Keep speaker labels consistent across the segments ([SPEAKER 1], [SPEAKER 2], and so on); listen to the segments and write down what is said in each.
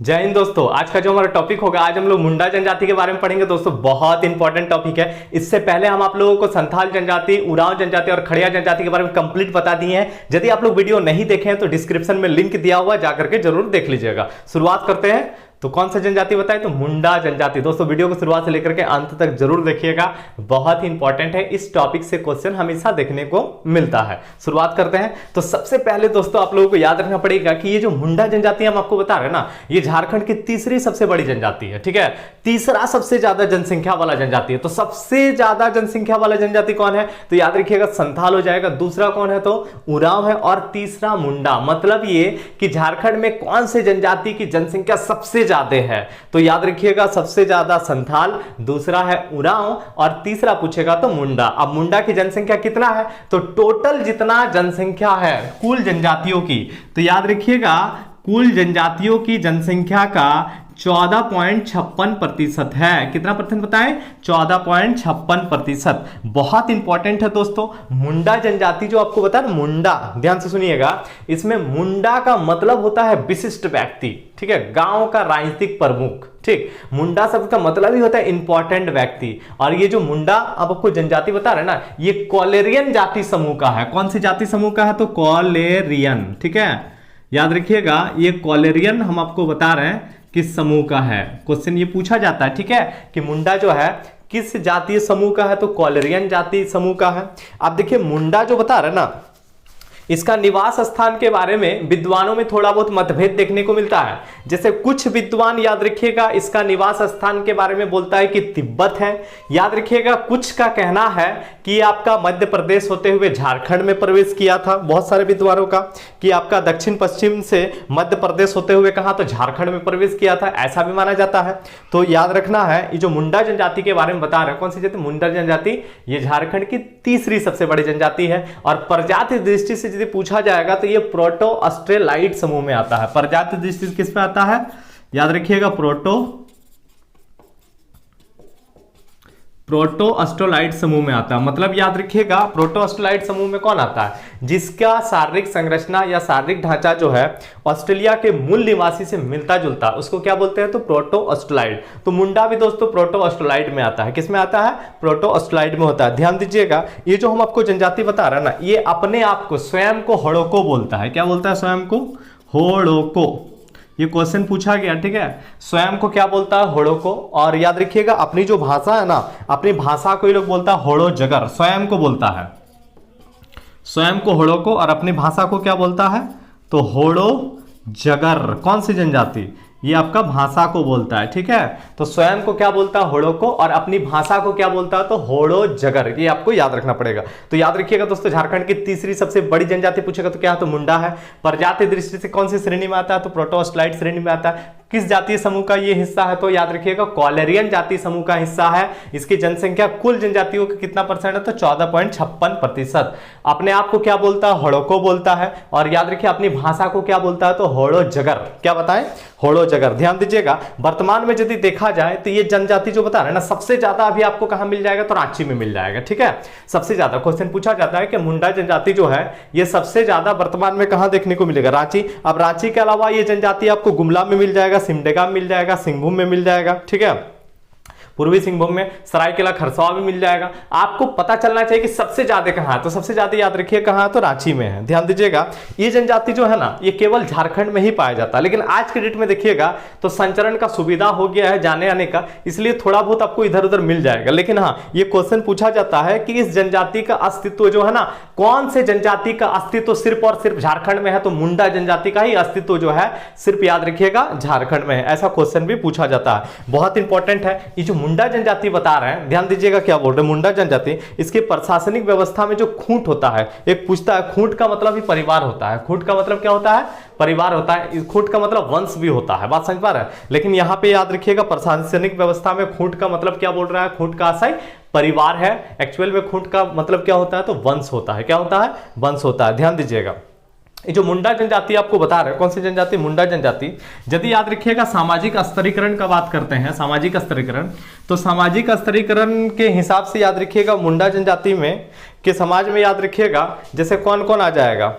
[SPEAKER 1] जय हिंद दोस्तों। आज का जो हमारा टॉपिक होगा, आज हम लोग मुंडा जनजाति के बारे में पढ़ेंगे। दोस्तों बहुत इंपॉर्टेंट टॉपिक है। इससे पहले हम आप लोगों को संथाल जनजाति, उरांव जनजाति और खड़िया जनजाति के बारे में कंप्लीट बता दिए हैं। यदि आप लोग वीडियो नहीं देखे हैं तो डिस्क्रिप्शन में लिंक दिया हुआ है, जाकर के जरूर देख लीजिएगा। शुरुआत करते हैं। तो कौन सा जनजाति बताए? तो मुंडा जनजाति। दोस्तों वीडियो को शुरुआत से लेकर के अंत तक जरूर देखिएगा, बहुत ही इंपॉर्टेंट है। इस टॉपिक से क्वेश्चन हमेशा देखने को मिलता है। शुरुआत करते हैं। तो सबसे पहले दोस्तों आप लोगों को याद रखना पड़ेगा कि ये जो मुंडा जनजाति हम आपको बता रहे हैं ना, ये झारखंड की तीसरी सबसे बड़ी जनजाति है। ठीक है, तीसरा सबसे ज्यादा जनसंख्या वाला जनजाति है। तो सबसे ज्यादा जनसंख्या वाला जनजाति कौन है? तो याद रखिएगा संथाल हो जाएगा। दूसरा कौन है? तो उरांव है। और तीसरा मुंडा। मतलब ये कि झारखंड में कौन से जनजाति की जनसंख्या सबसे ज्यादा है? तो याद रखिएगा सबसे ज्यादा संथाल, दूसरा है उरांव और तीसरा पूछेगा तो मुंडा। अब मुंडा की जनसंख्या कितना है? तो टोटल जितना जनसंख्या है कुल जनजातियों की, तो याद रखिएगा कुल जनजातियों की जनसंख्या का 14.56% है। कितना परसेंट बताएं? 14.56%। बहुत इंपॉर्टेंट है दोस्तों। मुंडा जनजाति जो आपको बता रहा, मुंडा, ध्यान से सुनिएगा। इसमें मुंडा का मतलब होता है विशिष्ट व्यक्ति। ठीक है, गांव का राजनीतिक प्रमुख। ठीक, मुंडा शब्द का मतलब ही होता है इंपॉर्टेंट व्यक्ति। और ये जो मुंडा अब आपको जनजाति बता रहे हैं ना, ये कॉलेरियन जाति समूह का है। कौन सी जाति समूह का है? तो कॉलेरियन। ठीक है, याद रखिएगा ये कॉलेरियन हम आपको बता रहे हैं किस समूह का है। क्वेश्चन ये पूछा जाता है, ठीक है, कि मुंडा जो है किस जातीय समूह का है? तो कॉलेरियन जाति समूह का है। आप देखिए मुंडा जो बता रहे ना, इसका निवास स्थान के बारे में विद्वानों में थोड़ा बहुत मतभेद देखने को मिलता है। जैसे कुछ विद्वान याद रखिएगा इसका निवास स्थान के बारे में बोलता है कि तिब्बत है। याद रखिएगा कुछ का कहना है कि आपका मध्य प्रदेश होते हुए झारखंड में प्रवेश किया था। बहुत सारे विद्वानों का कि आपका दक्षिण पश्चिम से मध्य प्रदेश होते हुए कहा तो झारखंड में प्रवेश किया था, ऐसा भी माना जाता है। तो याद रखना है ये जो मुंडा जनजाति के बारे में बता रहे हैं, कौन सी जाति? मुंडा जनजाति। ये झारखंड की तीसरी सबसे बड़ी जनजाति है। और प्रजाति दृष्टि से यदि पूछा जाएगा तो ये प्रोटो ऑस्ट्रेलाइड समूह में आता है। प्रजाति दृष्टि से किस में आता है? याद रखिएगा प्रोटो ऑस्ट्रेलाइड समूह में आता है। मतलब याद रखिएगा प्रोटो ऑस्ट्रेलाइड समूह में कौन आता है? जिसका शारीरिक संरचना या शारीरिक ढांचा जो है ऑस्ट्रेलिया के मूल निवासी से मिलता जुलता, उसको क्या बोलते हैं? तो प्रोटो ऑस्ट्रेलाइड। तो मुंडा भी दोस्तों प्रोटो ऑस्ट्रेलाइड में आता है। किस में आता है? प्रोटो ऑस्ट्रेलाइड में होता है। ध्यान दीजिएगा ये जो हम आपको जनजाति बता रहे हैं ना, ये अपने आप को स्वयं को होड़ोको बोलता है। क्या बोलता है? स्वयं को होड़ोको। ये क्वेश्चन पूछा गया, ठीक है। स्वयं को क्या बोलता है? होड़ोको। और याद रखिएगा अपनी जो भाषा है ना, अपनी भाषा को ये लोग बोलता है होड़ो जगर। स्वयं को बोलता है, स्वयं को होड़ोको, और अपनी भाषा को क्या बोलता है? तो होड़ो जगर। कौन सी जनजाति? ये आपका भाषा को बोलता है। ठीक है, तो स्वयं को क्या बोलता है? होड़ो को। और अपनी भाषा को क्या बोलता है? तो होड़ो जगर। ये आपको याद रखना पड़ेगा। तो याद रखिएगा दोस्तों झारखंड की तीसरी सबसे बड़ी जनजाति पूछेगा तो क्या है? तो मुंडा है। प्रजाति दृष्टि से कौन सी श्रेणी में आता है? तो प्रोटो ऑस्ट्रेलाइड श्रेणी में आता है। किस जातीय समूह का ये हिस्सा है? तो याद रखिएगा कॉलेरियन जातीय समूह का हिस्सा है। इसकी जनसंख्या कुल जनजातियों का कितना परसेंट है? तो 14.56%। अपने आप को क्या बोलता है? होड़ोको बोलता है। और याद रखिए अपनी भाषा को क्या बोलता है? तो होड़ो जगर। क्या बताएं? होड़ो जगर। ध्यान दीजिएगा वर्तमान में यदि देखा जाए तो ये जनजाति जो बता रहे हैं ना, सबसे ज्यादा अभी आपको कहां मिल जाएगा? तो रांची में मिल जाएगा। ठीक है, सबसे ज्यादा क्वेश्चन पूछा जाता है कि मुंडा जनजाति जो है ये सबसे ज्यादा वर्तमान में कहां देखने को मिलेगा? रांची। अब रांची के अलावा ये जनजाति आपको गुमला में मिल जाएगा, सिमडेगा में मिल जाएगा, सिंहभूम में मिल जाएगा। ठीक है, पूर्वी सिंहभूम में, सरायकेला खरसावा में मिल जाएगा। आपको पता चलना चाहिए कि सबसे ज्यादा कहां है। तो सबसे ज्यादा याद रखिए कहां है? तो रांची में है। ध्यान दीजिएगा ये जनजाति जो है ना, ये केवल झारखंड में ही पाया जाता है। लेकिन आज के डेट में देखिएगा तो संचरण का सुविधा हो गया है जाने आने का, इसलिए थोड़ा बहुत आपको इधर उधर मिल जाएगा। लेकिन हाँ, ये क्वेश्चन पूछा जाता है कि इस जनजाति का अस्तित्व जो है ना, कौन से जनजाति का अस्तित्व सिर्फ और सिर्फ झारखंड में है? तो मुंडा जनजाति का ही अस्तित्व जो है सिर्फ याद रखिएगा झारखंड में है। ऐसा क्वेश्चन भी पूछा जाता है, बहुत इंपॉर्टेंट है। ये जो मुंडा जनजाति बता रहे हैं, ध्यान दीजिएगा क्या बोल रहे हैं। मुंडा जनजाति, इसके प्रशासनिक व्यवस्था में जो खूंट होता है, एक पूछता है खूंट का मतलब ही परिवार होता है। खूंट का मतलब क्या होता है? परिवार होता है। खूंट का मतलब वंश भी होता है। बात समझ पा रहे हैं? लेकिन यहां पे याद रखिएगा प्रशासनिक व्यवस्था में खूंट का मतलब क्या बोल रहा है? खूंट का आशय परिवार है। एक्चुअल में खूंट का मतलब क्या होता है? तो वंश होता है। क्या होता है? वंश होता है। ध्यान दीजिएगा ये जो मुंडा जनजाति आपको बता रहे हैं, कौन सी जनजाति? मुंडा जनजाति। यदि याद रखिएगा सामाजिक स्तरीकरण का बात करते हैं, सामाजिक स्तरीकरण, तो सामाजिक स्तरीकरण के हिसाब से याद रखिएगा मुंडा जनजाति में के समाज में याद रखिएगा जैसे कौन कौन आ जाएगा?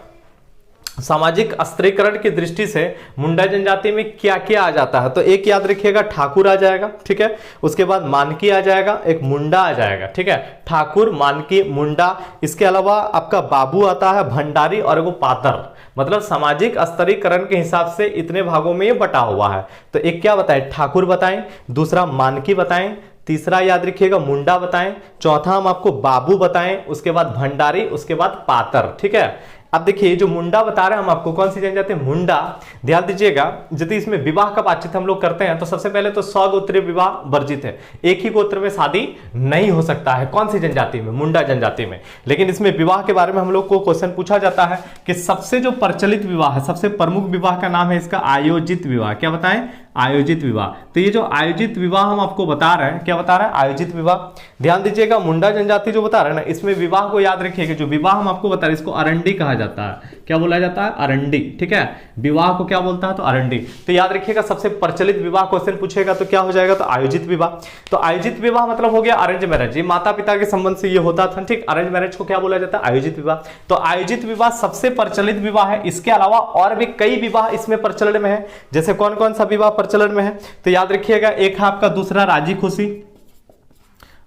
[SPEAKER 1] सामाजिक स्तरीकरण की दृष्टि से मुंडा जनजाति में क्या क्या आ जाता है, तो एक याद रखिएगा ठाकुर आ जाएगा, ठीक है, उसके बाद मानकी आ जाएगा, एक मुंडा आ जाएगा, ठीक है, ठाकुर, मानकी, मुंडा, इसके अलावा आपका बाबू आता है, भंडारी और वो पातर। मतलब सामाजिक स्तरीकरण के हिसाब से इतने भागों में ये बटा हुआ है। तो एक क्या बताएं, ठाकुर बताएं, दूसरा मानकी बताएं, तीसरा याद रखिएगा मुंडा बताएं, चौथा हम आपको बाबू बताएं, उसके बाद भंडारी, उसके बाद पातर, ठीक है। अब देखिए जो मुंडा बता रहे हैं हम आपको, कौन सी जनजाति है, मुंडा। ध्यान दीजिएगा, यदि इसमें विवाह का बातचीत हम लोग करते हैं तो सबसे पहले तो स्वगोत्रीय विवाह वर्जित है, एक ही गोत्र में शादी नहीं हो सकता है। कौन सी जनजाति में, मुंडा जनजाति में। लेकिन इसमें विवाह के बारे में हम लोग को क्वेश्चन पूछा जाता है कि सबसे जो प्रचलित विवाह है, सबसे प्रमुख विवाह का नाम है इसका आयोजित विवाह। क्या बताएं, आयोजित विवाह। तो ये जो आयोजित विवाह हम आपको बता रहे हैं, क्या बता रहे हैं, आयोजित विवाह। ध्यान दीजिएगा, मुंडा जनजाति जो बता रहे हैं ना, इसमें विवाह को याद रखिएगा, जो विवाह हम आपको बता रहे हैं इसको अरंडी कहा जाता है। क्या बोला जाता है, अरंडी, ठीक है। विवाह को क्या बोलता है, तो अरंडी। तो याद रखिएगा सबसे प्रचलित विवाह क्वेश्चन पूछेगा तो क्या हो जाएगा, तो आयोजित विवाह। तो आयोजित विवाह मतलब हो गया अरेंज मैरिज, ये माता पिता के संबंध से ये होता था, ठीक। अरेंज मैरिज को क्या बोला जाता है, आयोजित विवाह। तो आयोजित विवाह सबसे प्रचलित विवाह है। इसके अलावा और भी कई विवाह इसमें प्रचलन में है। जैसे कौन कौन सा विवाह प्रचलन में है, तो याद रखिएगा, एक है आपका दूसरा राजी खुशी,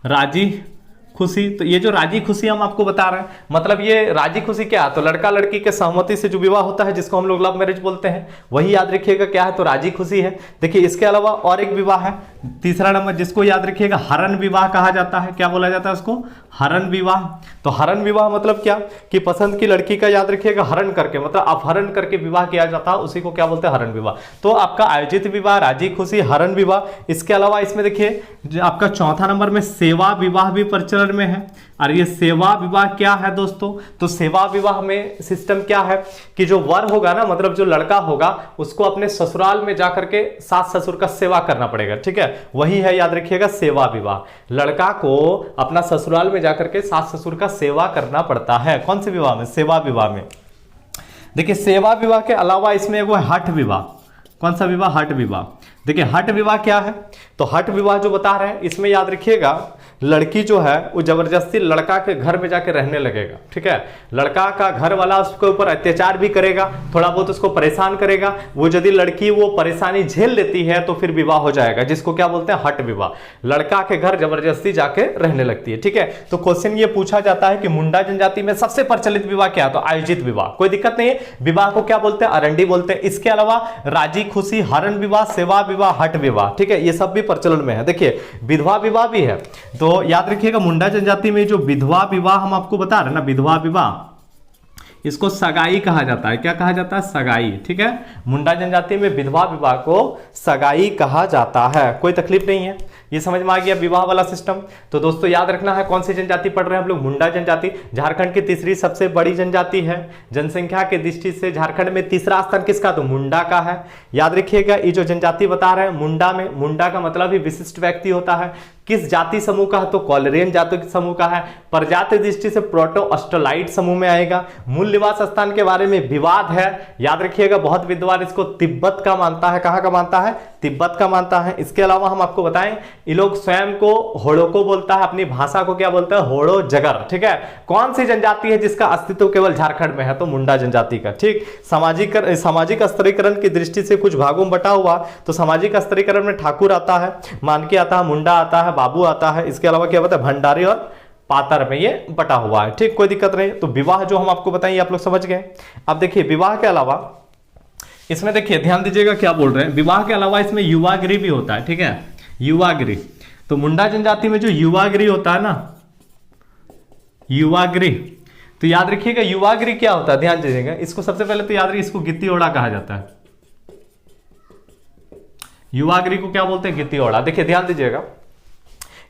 [SPEAKER 1] राजी खुशी। तो ये जो राजी खुशी हम आपको बता रहे हैं, मतलब ये राजी खुशी क्या है, तो लड़का लड़की के सहमति से जो विवाह होता है जिसको हम लोग लव मैरिज बोलते हैं, वही याद रखिएगा क्या है, तो राजी खुशी है। देखिए इसके अलावा और एक विवाह है, तीसरा नंबर, जिसको याद रखिएगा हरण विवाह कहा जाता है। क्या बोला जाता है उसको, हरण विवाह। तो हरण विवाह मतलब क्या, कि पसंद की लड़की का याद रखिएगा हरण करके, मतलब अपहरण करके विवाह किया जाता है, उसी को क्या बोलते हैं, हरण विवाह। तो आपका आयोजित विवाह, राजी खुशी, हरण विवाह। इसके अलावा इसमें देखिए आपका चौथा नंबर में सेवा विवाह भी प्रचलन में है। और ये सेवा विवाह क्या है दोस्तों, तो सेवा विवाह में सिस्टम क्या है कि जो वर होगा ना, मतलब जो लड़का होगा, उसको अपने ससुराल में जाकर के सास ससुर का सेवा करना पड़ेगा, ठीक है। वही है याद रखिएगा सेवा विवाह। लड़का को अपना ससुराल में जाकर के सास ससुर का सेवा करना पड़ता है। कौन से विवाह में, सेवा विवाह में। देखिए सेवा विवाह के अलावा इसमें वो है हठ विवाह। कौन सा विवाह, हठ विवाह। देखिए हठ विवाह क्या है, तो हठ विवाह जो बता रहे हैं इसमें याद रखिएगा लड़की जो है वो जबरदस्ती लड़का के घर में जाके रहने लगेगा, ठीक है। लड़का का घर वाला उसके ऊपर अत्याचार भी करेगा, थोड़ा बहुत उसको परेशान करेगा। वो यदि लड़की वो परेशानी झेल लेती है तो फिर विवाह हो जाएगा, जिसको क्या बोलते हैं, हठ विवाह। लड़का के घर जबरदस्ती जाके रहने लगती है, ठीक है। तो क्वेश्चन ये पूछा जाता है कि मुंडा जनजाति में सबसे प्रचलित विवाह क्या है, तो आयोजित विवाह। कोई दिक्कत नहीं है, विवाह को क्या बोलते हैं, अरंडी बोलते हैं। इसके अलावा राजी खुशी, हरण विवाह, सेवा विवाह, हठ विवाह, ठीक है, ये सब भी प्रचलन में है। देखिए विधवा विवाह भी है। तो याद रखिएगा मुंडा जनजाति में जो विधवा विवाह हम आपको बता रहे हैं ना, विधवा विवाह, इसको सगाई कहा जाता है। क्या कहा जाता है, सगाई, ठीक है। मुंडा जनजाति में विधवा विवाह को सगाई कहा जाता है। कोई तकलीफ नहीं है, ये समझ में आ गया विवाह वाला सिस्टम। तो दोस्तों याद रखना है कौन सी जनजाति पढ़ रहे हैं हम लोग, मुंडा जनजाति। झारखंड की तीसरी सबसे बड़ी जनजाति है। जनसंख्या के दृष्टि से झारखंड में तीसरा स्थान किसका, तो मुंडा का है। याद रखिएगा ये जो जनजाति बता रहे हैं मुंडा में, मुंडा का मतलब ही विशिष्ट व्यक्ति होता है। किस जाति समूह का है, तो कॉलरेन जाति समूह का है। प्रजाति दृष्टि से प्रोटो ऑस्ट्रोलाइट समूह में आएगा। मूल निवास स्थान के बारे में विवाद है, याद रखिएगा बहुत विद्वान इसको तिब्बत का मानता है। कहां का मानता है, तिब्बत का मानता है। इसके अलावा हम आपको बताएं ये लोग स्वयं को होड़ो बोलता है, अपनी भाषा को क्या बोलता है, होड़ो जगर, ठीक है। कौन सी जनजाति है जिसका अस्तित्व केवल झारखंड में है, तो मुंडा जनजाति का, ठीक। सामाजिक स्तरीकरण की दृष्टि से कुछ भागों में बटा हुआ, तो सामाजिक स्तरीकरण में ठाकुर आता है, मानकी आता है, मुंडा आता है, बाबू आता है। इसके अलावा क्या बताया, भंडारी और पातर में ये बटा हुआ है, ठीक। कोई दिक्कत नहीं। तो विवाह जो हम आपको बताएं आप लोग समझ गए। अब देखिए विवाह के अलावा इसमें देखिए ध्यान दीजिएगा क्या बोल रहे हैं, विवाह के अलावा इसमें युवागृह भी होता है, ठीक है, युवागृह। तो मुंडा जनजाति में जो युवागृह होता है ना, युवागृह, तो याद रखिएगा युवागृह क्या होता है, ध्यान दीजिएगा। इसको सबसे पहले तो याद रखिए इसको गित्ती ओड़ा कहा जाता है। युवागृह को क्या बोलते हैं, गित्ती ओड़ा। देखिए ध्यान दीजिएगा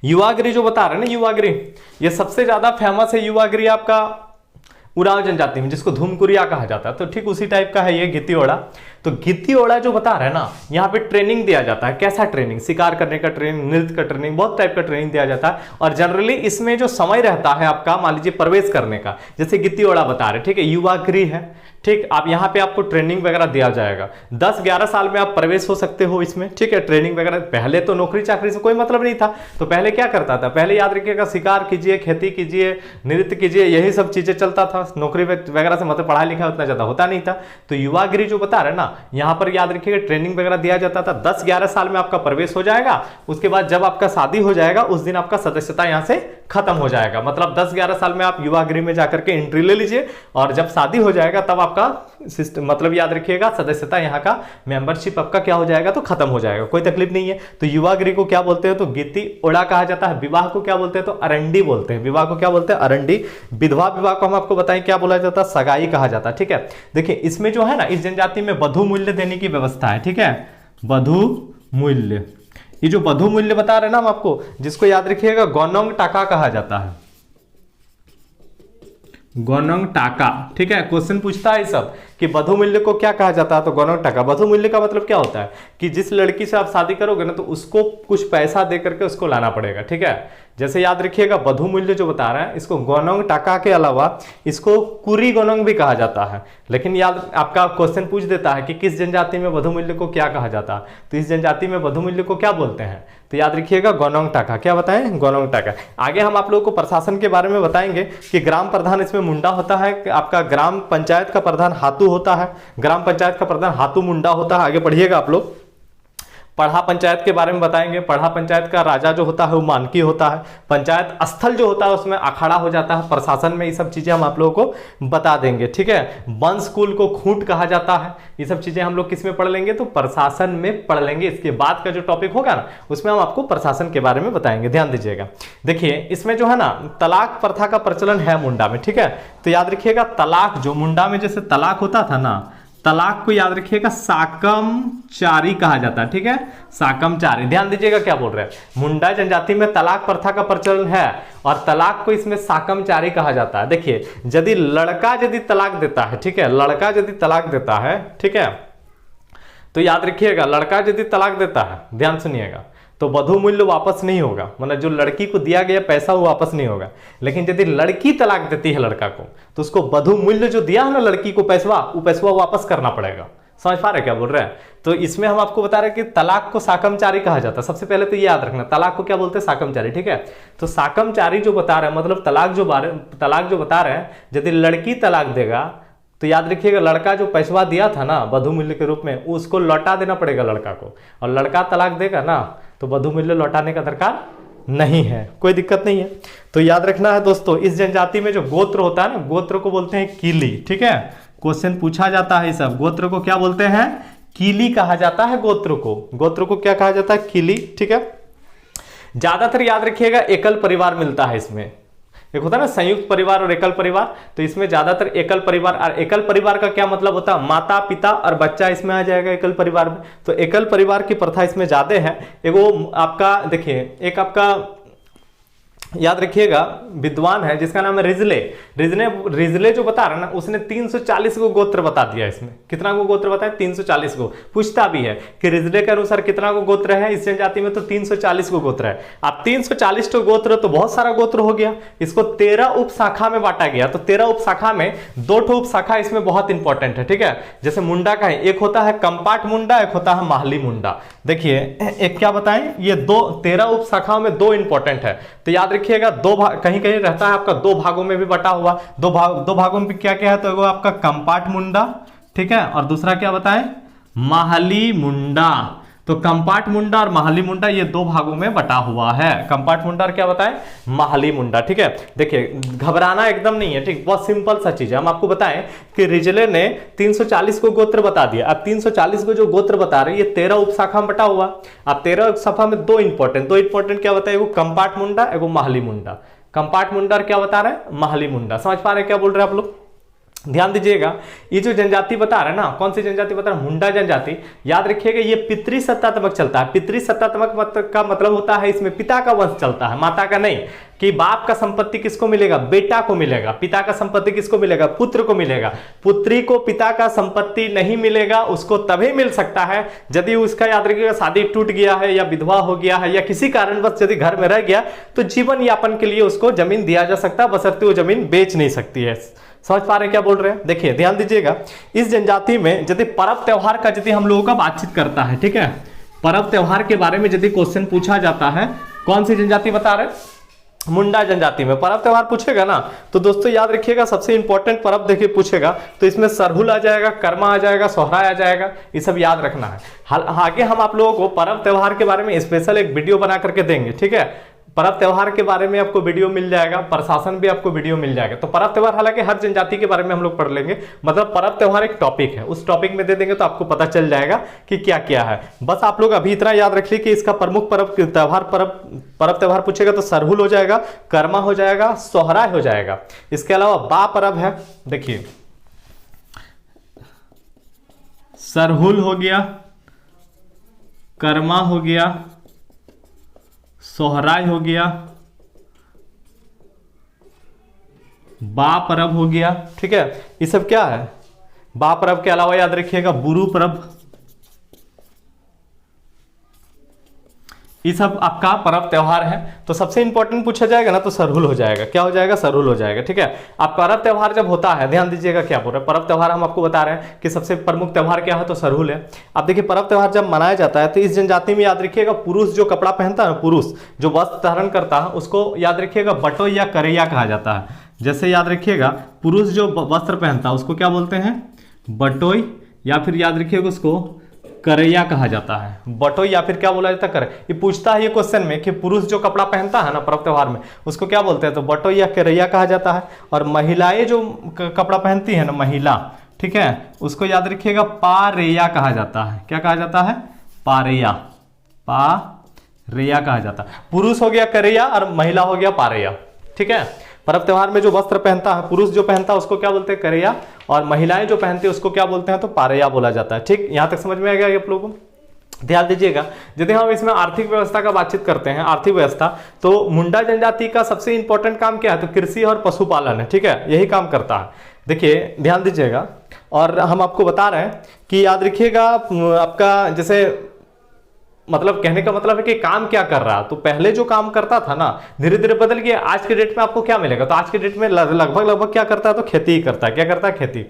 [SPEAKER 1] युवागृह जो बता रहे हैं ना, युवागृह ये सबसे ज्यादा फेमस है। युवागृह आपका उरांव जनजाति में, जिसको धूमकुरिया कहा जाता है, तो ठीक उसी टाइप का है ये गित्ती ओड़ा। तो गिद्दी ओड़ा जो बता रहे हैं ना, यहाँ पे ट्रेनिंग दिया जाता है। कैसा ट्रेनिंग? शिकार करने का ट्रेनिंग, नृत्य का ट्रेनिंग, बहुत टाइप का ट्रेनिंग दिया जाता है। और जनरली इसमें जो समय रहता है आपका, मान लीजिए प्रवेश करने का, जैसे गिद्दी ओड़ा बता रहे, ठीक है, युवा गृह है, ठीक, आप यहाँ पे आपको ट्रेनिंग वगैरह दिया जाएगा। 10-11 साल में आप प्रवेश हो सकते हो इसमें, ठीक है, ट्रेनिंग वगैरह। पहले तो नौकरी चाकरी से कोई मतलब नहीं था, तो पहले क्या करता था? पहले याद रखिएगा, शिकार कीजिए, खेती कीजिए, नृत्य कीजिए, यही सब चीजें चलता था। नौकरी वगैरह से मतलब पढ़ाई लिखा उतना ज्यादा होता नहीं था। तो युवा गृह जो बता रहे ना, यहाँ पर याद रखिएगा ट्रेनिंग वगैरह दिया जाता था। 10-11 साल में आपका प्रवेश हो जाएगा। उसके बाद जब आपका शादी हो जाएगा, उस दिन आपका सदस्यता यहाँ से खत्म हो जाएगा। मतलब 10-11 साल में आप युवा गृह में जाकर के एंट्री ले लीजिए, और जब शादी हो जाएगा तब आपका मतलब याद रखिएगा सदस्यता, यहाँ का मेंबरशिप आपका क्या हो जाएगा? तो खत्म हो जाएगा, कोई तकलीफ नहीं है। तो युवा गृह को क्या बोलते हैं? तो गिद्दी ओड़ा कहा जाता है। विवाह को क्या बोलते हैं? तो अरंडी बोलते हैं। विवाह को क्या बोलते हैं? अरंडी। विधवा विवाह को हम आपको बताएं क्या बोला जाता है? सगाई कहा जाता है, ठीक है। देखिए इसमें जो है ना, इस जनजाति में वधु मूल्य देने की व्यवस्था है, ठीक है, वधु मूल्य। ये जो वधु मूल्य बता रहे हैं ना हम आपको, जिसको याद रखिएगा गोनोंग टाका कहा जाता है, गोनोंग टाका, ठीक है। क्वेश्चन पूछता है सब कि वधु मूल्य को क्या कहा जाता है? तो गोनोंग टाका। वधु मूल्य का मतलब क्या होता है? कि जिस लड़की से आप शादी करोगे ना, तो उसको कुछ पैसा दे करके उसको लाना पड़ेगा, ठीक है। जैसे याद रखिएगा वधु मूल्य जो बता रहे हैं, इसको गोनोंग टाका के अलावा इसको कुरी गोनोंग भी कहा जाता है। लेकिन याद आपका क्वेश्चन पूछ देता है कि किस जनजाति में वधु मूल्य को क्या कहा जाता है, तो इस जनजाति में वधु मूल्य को क्या बोलते हैं? तो याद रखिएगा गोनोंग टाका। क्या बताएं? गोनोंग टाका। आगे हम आप लोगों को प्रशासन के बारे में बताएंगे कि ग्राम प्रधान इसमें मुंडा होता है, आपका ग्राम पंचायत का प्रधान हातू होता है, ग्राम पंचायत का प्रधान हातू मुंडा होता है। आगे बढ़िएगा आप लोग। पढ़ा पंचायत के बारे में बताएंगे। पढ़ा पंचायत का राजा जो होता है वो मानकी होता है। पंचायत स्थल जो होता है उसमें अखाड़ा हो जाता है। प्रशासन में ये सब चीजें हम आप लोगों को बता देंगे, ठीक है। वंश कुल को खूंट कहा जाता है। ये सब चीजें हम लोग किस में पढ़ लेंगे? तो प्रशासन में पढ़ लेंगे। इसके बाद का जो टॉपिक होगा ना, उसमें हम आपको प्रशासन के बारे में बताएंगे, ध्यान दीजिएगा। देखिए इसमें जो है ना, तलाक प्रथा का प्रचलन है मुंडा में, ठीक है। तो याद रखिएगा तलाक जो मुंडा में जैसे तलाक होता था ना, तलाक को याद रखिएगा साकमचारी कहा जाता है, ठीक है, साकमचारी। ध्यान दीजिएगा क्या बोल रहे हैं, मुंडा जनजाति में तलाक प्रथा का प्रचलन है और तलाक को इसमें साकमचारी कहा जाता है। देखिए यदि लड़का यदि तलाक देता है, ठीक है, लड़का यदि तलाक देता है, ठीक है, तो याद रखिएगा लड़का यदि तलाक देता है, ध्यान सुनिएगा, तो वधु मूल्य वापस नहीं होगा। मतलब जो लड़की को दिया गया पैसा वो वापस नहीं होगा। लेकिन यदि लड़की तलाक देती है लड़का को, तो उसको वधु मूल्य जो दिया है ना लड़की को पैसवा, वो पैसवा वापस करना पड़ेगा। समझ पा रहे क्या बोल रहे हैं? तो इसमें हम आपको बता रहे हैं कि तलाक को साकमचारी कहा जाता है। सबसे पहले तो ये याद रखना, तलाक को क्या बोलते हैं? साकमचारी, ठीक है। तो साकमचारी जो बता रहे हैं, मतलब तलाक जो बता रहे हैं, यदि लड़की तलाक देगा तो याद रखिएगा लड़का जो पैसवा दिया था ना वधु मूल्य के रूप में, उसको लौटा देना पड़ेगा लड़का को। और लड़का तलाक देगा ना, तो वधु मूल्य लौटाने का दरकार नहीं है, कोई दिक्कत नहीं है। तो याद रखना है दोस्तों, इस जनजाति में जो गोत्र होता है ना, गोत्र को बोलते हैं कीली, ठीक है। क्वेश्चन पूछा जाता है सब, गोत्र को क्या बोलते हैं? कीली कहा जाता है गोत्र को। गोत्र को क्या कहा जाता है? कीली, ठीक है। ज्यादातर याद रखिएगा एकल परिवार मिलता है इसमें। एक होता है ना संयुक्त परिवार और एकल परिवार, तो इसमें ज्यादातर एकल परिवार। और एकल परिवार का क्या मतलब होता है? माता पिता और बच्चा इसमें आ जाएगा एकल परिवार में। तो एकल परिवार की प्रथा इसमें ज्यादा है। एगो आपका देखिए, एक आपका याद रखिएगा विद्वान है जिसका नाम है रिजले। रिजले जो बता रहा है ना, उसने 340 को गोत्र बता दिया। इसमें कितना को गोत्र बताया? 340 को। पूछता भी है कि रिजले के अनुसार कितना को गोत्र है इस जनजाति में, तो 340 को गोत्र है। अब 340 को गोत्र तो बहुत सारा गोत्र हो गया। इसको 13 उप शाखा में बांटा गया। तो 13 उप शाखा में 2 उप शाखा इसमें बहुत इंपॉर्टेंट है, ठीक है। जैसे मुंडा का है, एक होता है कंपाट मुंडा, एक होता है माहली मुंडा। देखिए एक क्या बताएं, ये 13 उप शाखाओं में 2 इंपॉर्टेंट है। तो याद रखिएगा 2 भाग कहीं कहीं रहता है आपका, 2 भागों में भी बटा हुआ। 2 भागों में क्या क्या है? तो वो आपका कंपाट मुंडा, ठीक है, और दूसरा क्या बताएं? माहली मुंडा। तो कंपाट मुंडा और माहली मुंडा ये 2 भागों में बटा हुआ है। कंपाट मुंडा और क्या बताएं? माहली मुंडा, ठीक है। देखिए घबराना एकदम नहीं है, ठीक, बहुत सिंपल सा चीज है। हम आपको बताएं कि रिजले ने 340 को गोत्र बता दिया। अब 340 को जो गोत्र बता रहे हैं ये 13 उपशाखा में बटा हुआ। अब 13 उपशाखा में 2 इंपॉर्टेंट क्या बताए? एगो कंपाट मुंडा, एगो माहली मुंडा। कंपाट मुंडा और क्या बता रहे हैं? माहली मुंडा। समझ पा रहे हैं क्या बोल रहे हैं आप लोग? ध्यान दीजिएगा, ये जो जनजाति बता रहे हैं ना, कौन सी जनजाति बता रहे हैं? मुंडा जनजाति। याद रखिएगा ये पितृसत्तात्मक चलता है। पितृसत्तात्मक का मतलब होता है इसमें पिता का वंश चलता है, माता का नहीं। कि बाप का संपत्ति किसको मिलेगा, बेटा को मिलेगा। पिता का संपत्ति किसको मिलेगा, पुत्र को मिलेगा। पुत्री को पिता का संपत्ति नहीं मिलेगा, उसको तभी मिल सकता है यदि उसका, याद रखिएगा, शादी टूट गया है या विधवा हो गया है या किसी कारणवश यदि घर में रह गया तो जीवन यापन के लिए उसको जमीन दिया जा सकता है, बशर्ते वो जमीन बेच नहीं सकती है। समझ पा रहे हैं क्या बोल रहे हैं? देखिए ध्यान दीजिएगा, इस जनजाति में यदि पर्व त्योहार का यदि हम लोगों का बातचीत करता है, ठीक है, पर्व त्योहार के बारे में यदि क्वेश्चन पूछा जाता है, कौन सी जनजाति बता रहे हैं, मुंडा जनजाति में पर्व त्योहार पूछेगा ना, तो दोस्तों याद रखिएगा सबसे इंपॉर्टेंट पर्व देखिए पूछेगा तो इसमें सरहुल आ जाएगा, कर्मा आ जाएगा, सोहराय आ जाएगा, ये सब याद रखना है। आगे हम आप लोगों को पर्व त्योहार के बारे में स्पेशल एक वीडियो बना करके देंगे, ठीक है। पर्व त्योहार के बारे में आपको वीडियो मिल जाएगा, प्रशासन भी आपको वीडियो मिल जाएगा। तो पर्व त्योहार हालांकि हर जनजाति के बारे में हम लोग पढ़ लेंगे, मतलब पर्व त्योहार एक टॉपिक है, उस टॉपिक में दे देंगे तो आपको पता चल जाएगा कि क्या क्या है। बस आप लोग अभी इतना याद रखिए कि इसका प्रमुख पर्व त्योहार पूछेगा तो सरहुल हो जाएगा, कर्मा हो जाएगा, सोहराय हो जाएगा। इसके अलावा बा पर्व है, देखिए सरहुल हो गया, कर्मा हो गया, सोहराय हो गया, बा पर्व हो गया, ठीक है। ये सब क्या है, बा पर्व के अलावा याद रखिएगा बुरु पर्व, ये सब आपका पर्व त्योहार है। तो सबसे इंपॉर्टेंट पूछा जाएगा ना तो सरहुल हो जाएगा, क्या हो जाएगा, सरहुल हो जाएगा, ठीक है। अब पर्व त्योहार जब होता है, ध्यान दीजिएगा क्या बोल रहे हैं, पर्व त्योहार हम आपको बता रहे हैं कि सबसे प्रमुख त्योहार क्या है, तो सरहुल है। अब देखिए पर्व त्योहार जब मनाया जाता है तो इस जनजाति में याद रखिएगा पुरुष जो कपड़ा पहनता है, पुरुष जो वस्त्र धारण करता है उसको याद रखिएगा बटोई या करैया कहा जाता है। जैसे याद रखिएगा पुरुष जो वस्त्र पहनता है उसको क्या बोलते हैं, बटोई, या फिर याद रखिएगा उसको करैया कहा जाता है। बटोई या फिर क्या बोला जाता है, कर। ये पूछता है ये क्वेश्चन में कि पुरुष जो कपड़ा पहनता है ना पर्व त्योहार में उसको क्या बोलते हैं, तो बटोई या करैया कहा जाता है। और महिलाएं जो कपड़ा पहनती है ना, महिला, ठीक है, उसको याद रखिएगा पारेया कहा जाता है। क्या कहा जाता है, पारेया, पारेया कहा जाता है। पुरुष हो गया करैया और महिला हो गया पारेया, ठीक है। पर्व त्योहार में जो वस्त्र पहनता है, पुरुष जो पहनता है उसको क्या बोलते हैं, करैया, और महिलाएं जो पहनती है उसको क्या बोलते हैं, तो पारेया बोला जाता है। ठीक, यहां तक समझ में आ गया आप लोगों को? ध्यान दीजिएगा, यदि हम इसमें आर्थिक व्यवस्था का बातचीत करते हैं, आर्थिक व्यवस्था, तो मुंडा जनजाति का सबसे इंपॉर्टेंट काम क्या है, तो कृषि और पशुपालन है, ठीक है, यही काम करता है। देखिए ध्यान दीजिएगा, और हम आपको बता रहे हैं कि याद रखिएगा आपका, जैसे मतलब कहने का मतलब है कि काम क्या कर रहा है, तो पहले जो काम करता था ना धीरे धीरे बदल गया। आज के डेट में आपको क्या मिलेगा, तो आज के डेट में लगभग क्या करता है, तो खेती ही करता है। क्या करता है, खेती।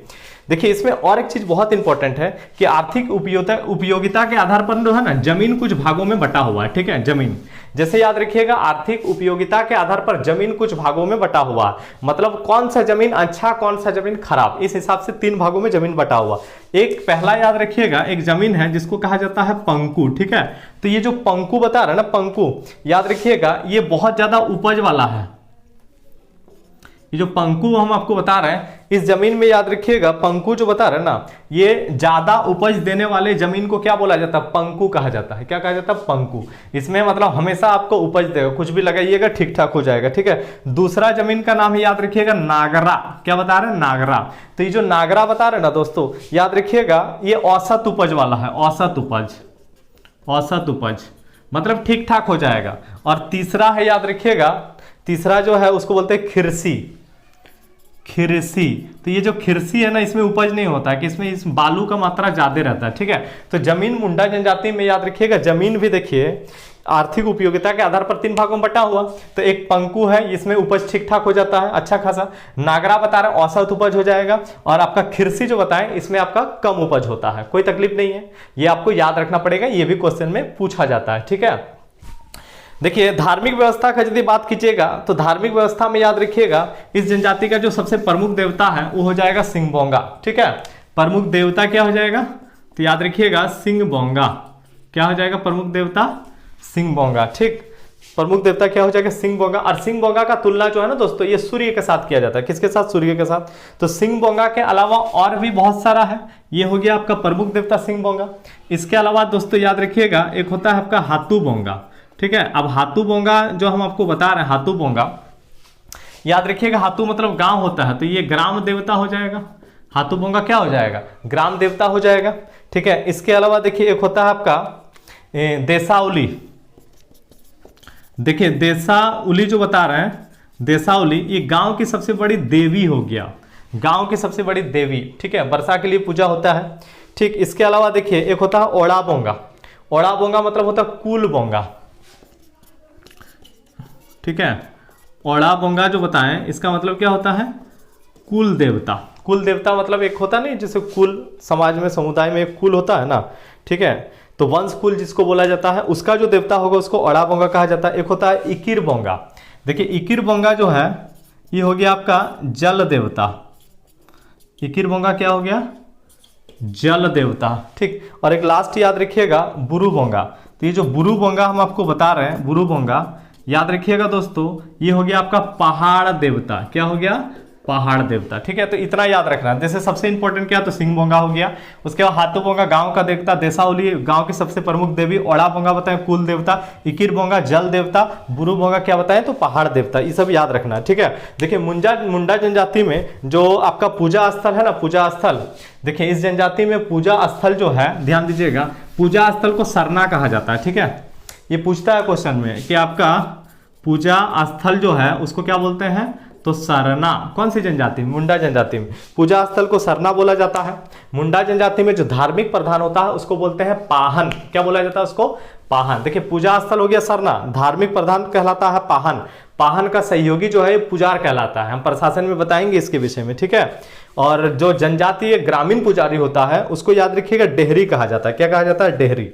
[SPEAKER 1] देखिए इसमें और एक चीज बहुत इंपॉर्टेंट है कि आर्थिक उपयोगिता के आधार पर जो है ना जमीन कुछ भागों में बटा हुआ है, ठीक है। जमीन जैसे याद रखिएगा आर्थिक उपयोगिता के आधार पर जमीन कुछ भागों में बटा हुआ है, मतलब कौन सा जमीन अच्छा कौन सा जमीन खराब, इस हिसाब से 3 भागों में जमीन बटा हुआ। एक पहला याद रखिएगा एक जमीन है जिसको कहा जाता है पंकु, ठीक है। तो ये जो पंकु बता रहा है ना, पंकु याद रखिएगा ये बहुत ज्यादा उपज वाला है। ये जो पंकु हम आपको बता रहे हैं इस जमीन में याद रखिएगा पंकु जो बता रहे हैं ना, ये ज्यादा उपज देने वाले जमीन को क्या बोला जाता है, पंकु कहा जाता है। क्या कहा जाता है, पंकु। इसमें मतलब हमेशा आपको उपज देगा, कुछ भी लगाइएगा ठीक ठाक हो जाएगा, ठीक है। दूसरा जमीन का नाम है याद रखिएगा नागरा। क्या बता रहे हैं, नागरा। तो ये जो नागरा बता रहे हैं ना दोस्तों, याद रखिएगा ये औसत उपज वाला है, औसत उपज, औसत उपज मतलब ठीक ठाक हो जाएगा। और तीसरा है याद रखिएगा, तीसरा जो है उसको बोलते हैं खिरसी, खिरसी। तो ये जो खिरसी है ना इसमें उपज नहीं होता है कि इसमें इस बालू का मात्रा ज्यादा रहता है, ठीक है। तो जमीन मुंडा जनजाति में याद रखिएगा जमीन भी देखिए आर्थिक उपयोगिता के आधार पर 3 भागों में बटा हुआ। तो एक पंकु है, इसमें उपज ठीक ठाक हो जाता है अच्छा खासा। नागरा बता रहे औसत उपज हो जाएगा। और आपका खिरसी जो बताएं इसमें आपका कम उपज होता है, कोई तकलीफ नहीं है, ये आपको याद रखना पड़ेगा, ये भी क्वेश्चन में पूछा जाता है, ठीक है। देखिए धार्मिक व्यवस्था का यदि बात कीजिएगा तो धार्मिक व्यवस्था में याद रखिएगा इस जनजाति का जो सबसे प्रमुख देवता है वो हो जाएगा सिंहबोंगा, ठीक है। प्रमुख देवता क्या हो जाएगा, तो याद रखिएगा सिंहबोंगा। क्या हो जाएगा, प्रमुख देवता सिंहबोंगा, ठीक। प्रमुख देवता क्या हो जाएगा, सिंहबोंगा। और सिंहबोंगा का तुलना जो है ना दोस्तों ये सूर्य के साथ किया जाता है। किसके साथ, सूर्य के साथ। तो सिंहबोंगा के अलावा और भी बहुत सारा है, ये हो गया आपका प्रमुख देवता सिंहबोंगा। इसके अलावा दोस्तों याद रखिएगा एक होता है आपका हाथूबोंगा, ठीक है। अब हाथूबोंगा जो हम आपको बता रहे हैं, हाथूबोंगा याद रखिएगा, हाथू मतलब गांव होता है, तो ये ग्राम देवता हो जाएगा। हाथूबोंगा क्या हो जाएगा, ग्राम देवता हो जाएगा, ठीक है। इसके अलावा देखिए एक होता है आपका देसाउली। देखिए देसाउली जो बता रहे हैं देसावली ये गांव की सबसे बड़ी देवी हो गया, गांव की सबसे बड़ी देवी, ठीक है, वर्षा के लिए पूजा होता है। ठीक, इसके अलावा देखिए एक होता है ओड़ा बोंगा। ओड़ा बोंगा मतलब होता है कुल बोंगा, ठीक है। ओड़ा बोंगा जो बताएं इसका मतलब क्या होता है, कुल देवता। कुल देवता मतलब एक होता नहीं, जैसे कुल समाज में समुदाय में एक कुल होता है ना, ठीक है, तो वंश कुल जिसको बोला जाता है उसका जो देवता होगा उसको ओड़ा बोंगा कहा जाता है। एक होता है इकिर बोंगा। देखिए इकिर बोंगा जो है ये हो गया आपका जल देवता। इकिर बोंगा क्या हो गया, जल देवता, ठीक। और एक लास्ट याद रखिएगा बुरु बोंगा। तो ये जो बुरु बोंगा हम आपको बता रहे हैं, बुरु बोंगा याद रखिएगा दोस्तों, ये हो गया आपका पहाड़ देवता। क्या हो गया, पहाड़ देवता, ठीक है। तो इतना याद रखना है। जैसे सबसे इंपॉर्टेंट क्या, तो सिंह बोंगा हो गया। उसके बाद हाथू बोंगा गांव का देवता, देसावली गांव की सबसे प्रमुख देवी, ओड़ा बोंगा बताएं कुल देवता, इकिर बोंगा जल देवता, बुरु बोंगा क्या बताएं तो पहाड़ देवता। ये सब याद रखना है, ठीक है। देखिए मुंडा जनजाति में जो आपका पूजा स्थल है ना, पूजा स्थल, देखिए इस जनजाति में पूजा स्थल जो है, ध्यान दीजिएगा, पूजा स्थल को सरना कहा जाता है, ठीक है। ये पूछता है क्वेश्चन में कि आपका पूजा स्थल जो है उसको क्या बोलते हैं, तो सरना। कौन सी जनजाति में, मुंडा जनजाति में पूजा स्थल को सरना बोला जाता है। मुंडा जनजाति में जो धार्मिक प्रधान होता है उसको बोलते हैं पाहन। क्या बोला जाता है उसको, पाहन। देखिए पूजा स्थल हो गया सरना, धार्मिक प्रधान कहलाता है पाहन। पाहन का सहयोगी जो है पुजार कहलाता है। हम प्रशासन में बताएंगे इसके विषय में, ठीक है। और जो जनजातीय ग्रामीण पुजारी होता है उसको याद रखिएगा डेहरी कहा जाता है। क्या कहा जाता है, डेहरी,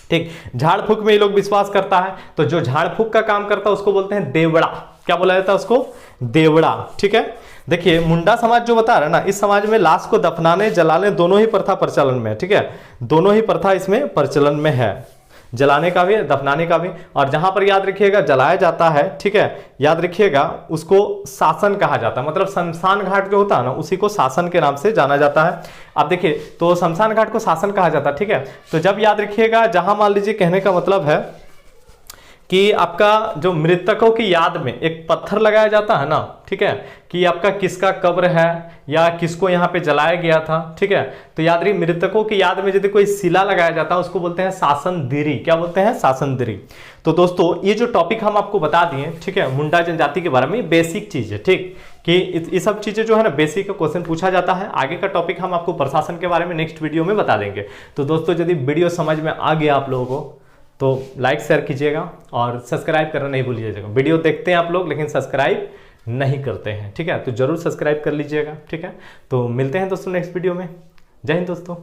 [SPEAKER 1] ठीक। झाड़ फूक में ये लोग विश्वास करता है, तो जो झाड़ फूक का काम करता है उसको बोलते हैं देवड़ा। क्या बोला जाता है उसको, देवड़ा, ठीक है। देखिए मुंडा समाज जो बता रहा है ना, इस समाज में लाश को दफनाने जलाने दोनों ही प्रथा प्रचलन में है, ठीक है। दोनों ही प्रथा इसमें प्रचलन में है, जलाने का भी दफनाने का भी। और जहां पर याद रखिएगा जलाया जाता है, ठीक है, याद रखिएगा उसको शासन कहा जाता है। मतलब शमशान घाट जो होता है ना उसी को शासन के नाम से जाना जाता है। अब देखिए तो शमशान घाट को शासन कहा जाता है, ठीक है। तो जब याद रखिएगा जहां मान लीजिए कहने का मतलब है कि आपका जो मृतकों की याद में एक पत्थर लगाया जाता है ना, ठीक है, कि आपका किसका कब्र है या किसको यहाँ पे जलाया गया था, ठीक है। तो याद रही मृतकों की याद में यदि कोई शिला लगाया जाता है उसको बोलते हैं शासनदिरी। क्या बोलते हैं, शासनदिरी। तो दोस्तों ये जो टॉपिक हम आपको बता दिए, ठीक है, मुंडा जनजाति के बारे में बेसिक चीज है, ठीक, कि ये सब चीजें जो है ना बेसिक क्वेश्चन पूछा जाता है। आगे का टॉपिक हम आपको प्रशासन के बारे में नेक्स्ट वीडियो में बता देंगे। तो दोस्तों यदि वीडियो समझ में आ गया आप लोगों को तो लाइक शेयर कीजिएगा और सब्सक्राइब करना नहीं भूलिएगा। वीडियो देखते हैं आप लोग लेकिन सब्सक्राइब नहीं करते हैं, ठीक है, तो जरूर सब्सक्राइब कर लीजिएगा, ठीक है। तो मिलते हैं दोस्तों नेक्स्ट वीडियो में। जय हिंद दोस्तों।